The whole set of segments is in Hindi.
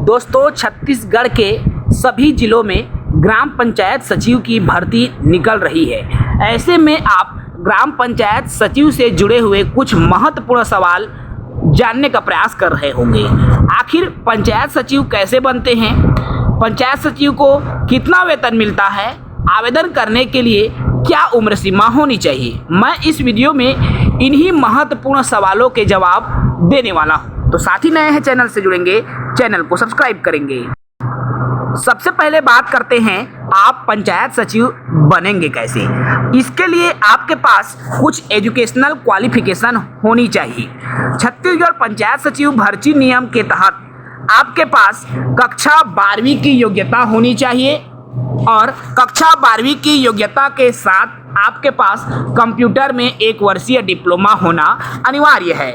दोस्तों, छत्तीसगढ़ के सभी जिलों में ग्राम पंचायत सचिव की भर्ती निकल रही है। ऐसे में आप ग्राम पंचायत सचिव से जुड़े हुए कुछ महत्वपूर्ण सवाल जानने का प्रयास कर रहे होंगे। आखिर पंचायत सचिव कैसे बनते हैं, पंचायत सचिव को कितना वेतन मिलता है, आवेदन करने के लिए क्या उम्र सीमा होनी चाहिए। मैं इस वीडियो में इन्हीं महत्वपूर्ण सवालों के जवाब देने वाला हूं। तो साथी नए हैं चैनल से जुड़ेंगे, चैनल को सब्सक्राइब करेंगे। सबसे पहले बात करते हैं आप पंचायत सचिव बनेंगे कैसे। इसके लिए आपके पास कुछ एजुकेशनल क्वालिफिकेशन होनी चाहिए। छत्तीसगढ़ पंचायत सचिव भर्ती नियम के तहत आपके पास कक्षा 12वीं की योग्यता होनी चाहिए और कक्षा 12वीं की योग्यता के साथ आपके पास कंप्यूटर में 1 वर्षीय डिप्लोमा होना अनिवार्य है।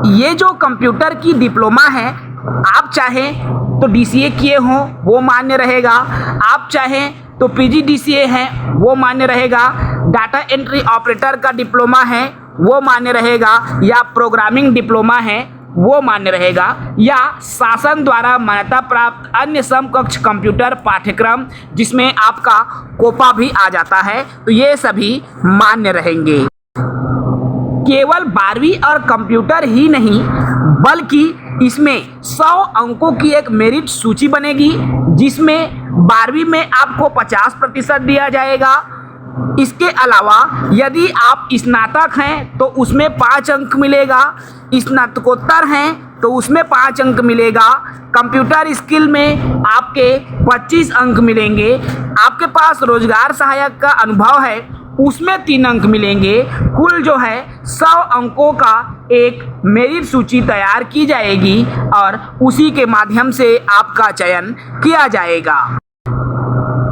ये जो कंप्यूटर की डिप्लोमा है, आप चाहें तो डीसीए किए हों वो मान्य रहेगा, आप चाहें तो पीजीडीसीए हैं वो मान्य रहेगा, डाटा एंट्री ऑपरेटर का डिप्लोमा है वो मान्य रहेगा, या प्रोग्रामिंग डिप्लोमा है वो मान्य रहेगा, या शासन द्वारा मान्यता प्राप्त अन्य समकक्ष कंप्यूटर पाठ्यक्रम जिसमें आपका कोपा भी आ जाता है, तो ये सभी मान्य रहेंगे। केवल 12वीं और कंप्यूटर ही नहीं, बल्कि इसमें 100 अंकों की एक मेरिट सूची बनेगी, जिसमें 12वीं में आपको 50% दिया जाएगा। इसके अलावा यदि आप स्नातक हैं तो उसमें 5 अंक मिलेगा, स्नातकोत्तर हैं तो उसमें 5 अंक मिलेगा, कंप्यूटर स्किल में आपके 25 अंक मिलेंगे, आपके पास रोजगार सहायक का अनुभव है उसमें 3 अंक मिलेंगे। कुल जो है 100 अंकों का एक मेरिट सूची तैयार की जाएगी और उसी के माध्यम से आपका चयन किया जाएगा।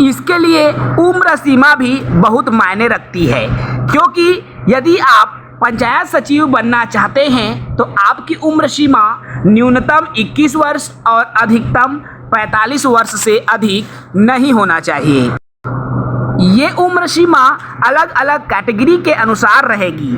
इसके लिए उम्र सीमा भी बहुत मायने रखती है, क्योंकि यदि आप पंचायत सचिव बनना चाहते हैं तो आपकी उम्र सीमा न्यूनतम 21 वर्ष और अधिकतम 45 वर्ष से अधिक नहीं होना चाहिए। ये उम्र सीमा अलग अलग कैटेगरी के अनुसार रहेगी।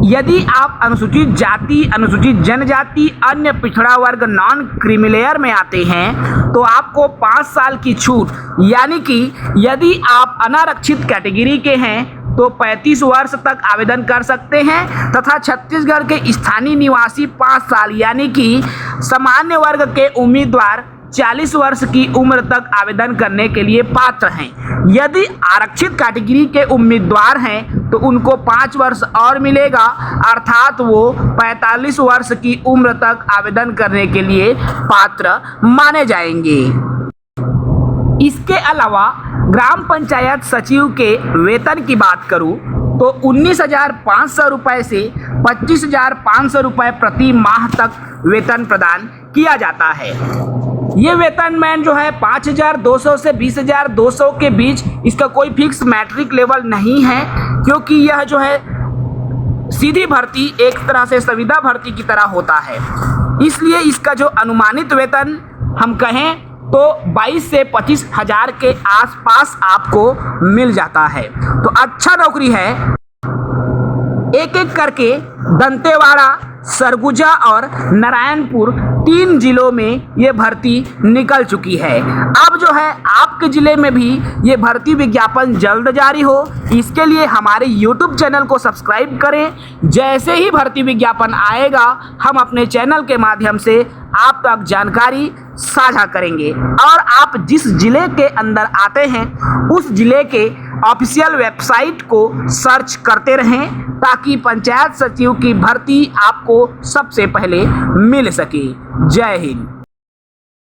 यदि आप अनुसूचित जाति, अनुसूचित जनजाति, अन्य पिछड़ा वर्ग नॉन क्रीमीलेयर में आते हैं तो आपको 5 साल की छूट, यानी कि यदि आप अनारक्षित कैटेगरी के हैं तो 35 वर्ष तक आवेदन कर सकते हैं, तथा छत्तीसगढ़ के स्थानीय निवासी 5 साल यानी कि सामान्य वर्ग के उम्मीदवार 40 वर्ष की उम्र तक आवेदन करने के लिए पात्र हैं। यदि आरक्षित कैटेगरी के उम्मीदवार हैं तो उनको 5 वर्ष और मिलेगा, अर्थात वो 45 वर्ष की उम्र तक आवेदन करने के लिए पात्र माने जाएंगे। इसके अलावा ग्राम पंचायत सचिव के वेतन की बात करूं तो 19,500 रुपये से 25,500 रुपये प्रति माह तक वेतन प्रदान किया जाता है। ये वेतनमैन जो है 5,200 से 20,200 के बीच, इसका कोई फिक्स मैट्रिक लेवल नहीं है, क्योंकि यह जो है सीधी भर्ती एक तरह से संविदा भर्ती की तरह होता है। इसलिए इसका जो अनुमानित वेतन हम कहें तो 22 से 25 हजार के आसपास आपको मिल जाता है। तो अच्छा नौकरी है। एक एक करके दंतेवाड़ा, सरगुजा और नारायणपुर 3 जिलों में ये भर्ती निकल चुकी है। अब जो है आपके ज़िले में भी ये भर्ती विज्ञापन जल्द जारी हो, इसके लिए हमारे YouTube चैनल को सब्सक्राइब करें। जैसे ही भर्ती विज्ञापन आएगा हम अपने चैनल के माध्यम से आप तक जानकारी साझा करेंगे, और आप जिस ज़िले के अंदर आते हैं उस ज़िले के ऑफिशियल वेबसाइट को सर्च करते रहें, ताकि पंचायत सचिव की भर्ती आपको सबसे पहले मिल सके। जय हिंद।